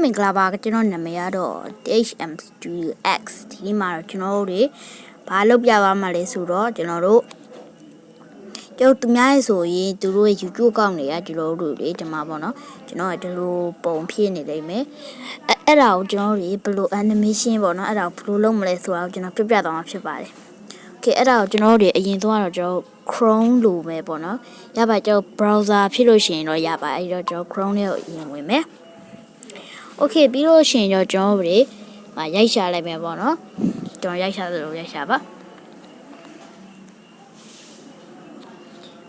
မင်္ဂလာပါကျွန်တော်နာမည်ကတော့ THM Studio X ဒီမှာတော့ကျွန်တော်တို့တွေဘာလုပ်ပြသွားမှာလဲဆိုတော့ကျွန်တော်တို့သူများရဲ့ဆိုရင်သူတို့ရဲ့ YouTube account တွေကကျွန်တော်တို့တွေဒီမှာပေါ့နော်ကျွန်တော်ဒီလိုပုံဖြစ်နေလိမ့်မယ်အဲ့ဒါကိုကျွန်တော်တို့ဘယ်လို animation ပေါ့နော်အဲ့ဒါကိုဘယ်လိုလုပ်မလဲဆိုတော့ကျွန်တော်ပြပြသွားမှာဖြစ်ပါတယ်Okay အဲ့ဒါကိုကျွန်တော်တို့အရင်ဆုံးကတော့ကျွန်တော် Chrome လိုပဲပေါ့နော်ရပါကျွန်တော် browser ဖြစ်လို့ရှိရင်တော့ရပါအဲ့တော့ကျွန်တော် Chrome နဲ့ကိုအရင်ဝင်မယ် Okay ပြီးလို့ရှိရင်တော့ကျွန်တော်တို့ရိုက်ရှာလိုက်မယ်ပေါ့နော်ကျွန်တော်ရိုက်ရှာသလိုရိုက်ရှာပါ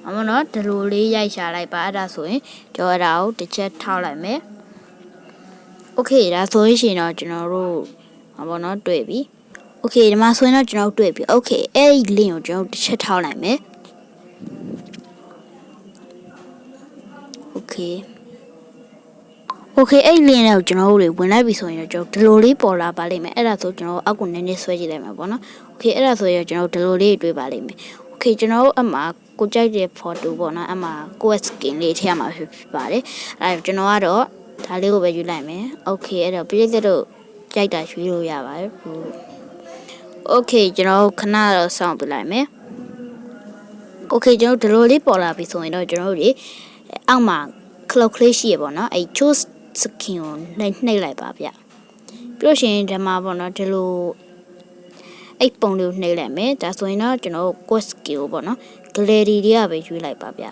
အမနော်ဒီလိုလေးရိုက်ရှာလိုက်ပါအဲ့ဒါဆိုရင်ကျွန်တော်အဲ့ဒါကိုတစ်ချက်ထောက်လိုက်မယ် Okay ဒါဆိုရင်တော့ကျွန်တော်တို့ပေါ့နော်တွေ့ပြီOkay ဒီမှာဆိုရင်တော့ကျွန်တော်တွေ့ပြီ Okay အဲ့ဒီ link ကိုကျွန်တော်တစ်ချက်ထောက်လိုက်မယ် Okay Okay အဲ့ဒီ link ကိုကျွန်တော်တို့ဝင်လိုက်ပြီဆိုရင်တော့ကျွန်တော်ဒီလိုလေးပေါ်လာပါလိမ့်မယ်အဲ့ဒါဆိုကျွန်တော်အောက်ကိုနည်းနည်းဆွဲကြည့်လိုက်မှာပေါ့နော် Okay အဲ့ဒါဆိုရင်ကျွန်တော်ဒီလိုလေးတွေ့ပါလိမ့်မယ် Okay ကျွန်တော်တို့အမှကိုကြိုက်တဲ့ photo ပေါ့နော်အမှကိုယ့် skin လေးထည့်ရမှာဖြစ်ပါတယ်အဲ့ဒါကျွန်တော်ကတော့ဒါလေးကိုပဲယူလိုက်မယ် Okay အဲ့တော့ပြည့်တဲ့တို့ကြိုက်တာရွေးလို့ရပါတယ် Okay ကျွန်တော်ခဏတော့စောင့်ပြလိုက်မယ် Okay ကျွန်တော်ဒီလိုလေးပေါ်လာပြီဆိုရင်တော့ကျွန်တော်တို့အောက်မှာ clock လေးရှိရပေါ့နော်အဲ့ choose skin ကိုနှိပ်လိုက်ပါဗျပြီးလို့ရှိရင်ဒီမှာပေါ့နော်ဒီလိုအဲ့ပုံလေးကိုနှိပ်လိုက်မယ်ဒါဆိုရင်တော့ကျွန်တော် quest skill ကိုပေါ့နော် gallery တွေကပဲရွေးလိုက်ပါဗျ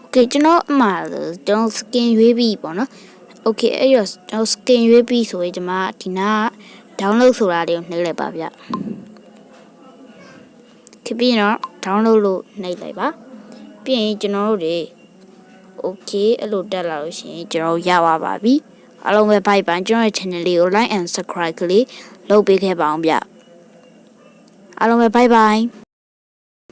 Okay ကျွန်တော်အမှကျွန်တော် skin ရွေးပြီးပေါ့နော် Okay အဲ့တော့ကျွန်တော် skin ရွေးပြီးဆိုရင်ဒီမှာဒီနာက download ဆိုတာလေးကိုနှိပ်လိုက်ပါဗျဖြစ်ပြီးတော့ download လို့နှိပ်လိုက်ပါပြီးရင်ကျွန်တော်တို့Okay အဲ့လိုတက်လာလို့ရှိရင်ကျွန်တော်ရပါပြီအားလုံးပဲ bye bye ကျွန်တော်ရဲ့ channel လေးကို like and subscribe ကလေးလုပ်ပေးခဲ့ပါအောင်ဗျအားလုံးပဲ bye bye